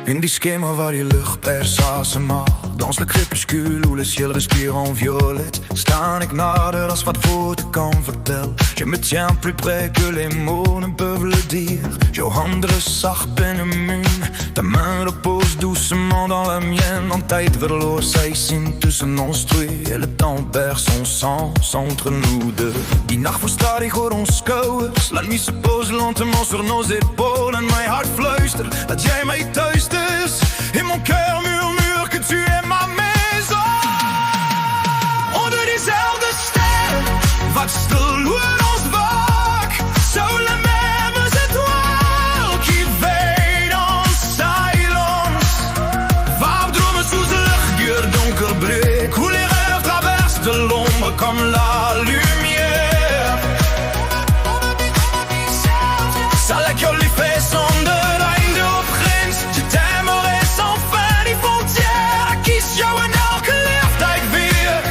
Une disquema waar je lucht perce ASMR. Dans le crépuscule où le ciel respire en violette. Staan ik nader als wat woorden kan vertellen. Je me tiens plus près que les mots ne peuvent le dire. Jouw handen rust zacht binnen mine. Ta main repose doucement dans la mienne. En tijd verloor zij zin tussen ons twee. Et le temps perd son sens entre nous deux. Die nacht verstaat ik hoor ons schouders. La nuit se pose lentement sur nos épaules. En mijn hart fluistert dat jij mij thuis is. In mon cœur murmure que tu es ma maison. Onder diezelfde ster, wat stil loin ons wak. Sur les mêmes étoiles qui veillent en silence. Waar dromen sous de luchtguur donker breekt. Hoe les rêves traversent de l'ombre comme la lumière. Zal ik jullie feest zonder einde opgrens. Je t'aimerai sans fin die frontière. Kies jou in elke leeftijd weer.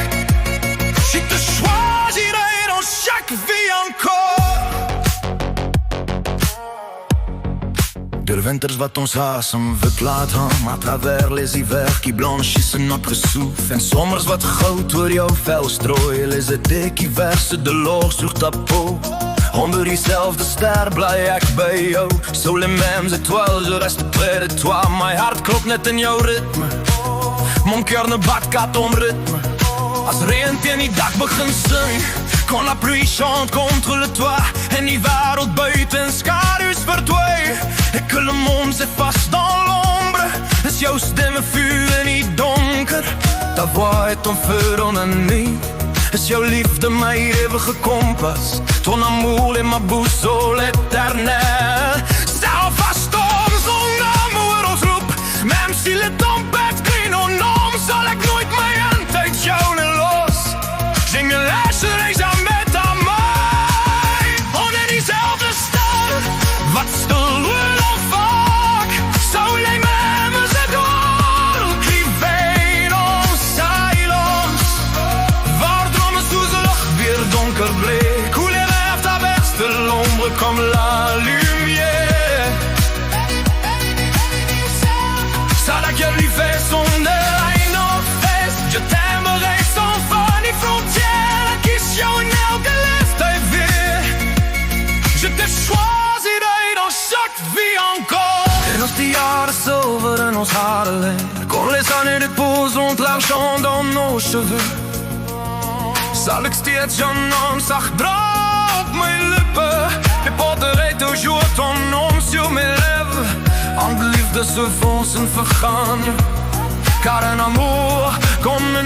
Je te choisirai dans chaque vie encore. De winters wat ons asem verklaart hang à travers les hivers qui blanchissent notre souffle. En zomers wat goud door jouw vel strooien. Les étés qui versent de l'or sur ta peau. Onder diezelfde ster blij ik bij jou. Sur les mêmes étoiles, je reste près de toi. Mijn hart klopt net in jouw ritme. Mon cœur ne bat qu'à ton rythme. Als regen tegen die dak begint zingen. Quand la pluie chante contre le toit. En die wereld buiten schaduws verdwijnt. Et que le monde s'efface dans l'ombre. Is jouw stem een vuur in die donker. Ta voix est ton feu dans la nuit. Is jouw liefde mijn eeuwige kompas. Ton amour est ma boussole éternelle. Stel vast om son amour ons roep. Même si le tempête crie nos noms. Zal ik nooit mijn hand uit jou niet los. Zing de luister jamais à mij. Onder diezelfde ster. Wat stil loin ons vak. Sur les mêmes étoiles qui veillent en silence. Waar dromen sous de luchtbier donker bleek. Hoe les rêves traversent de l'ombre comme la lumière. Zal ik jullie feest zonder einde opfeest. Je t'aimerai sans fin ni frontière. Kies jou in elke leeftijd weer. Je te choisirai dans chaque vie encore. En als die jaren zilver in ons haren liggen. Quand les années déposent l'argent dans nos cheveux. Zal ik steeds jouw naam zacht dragen op mijn lippen. Je porterai toujours ton nom sur mes lèvres. En de liefde se vont sans vergaan. Car un amour comme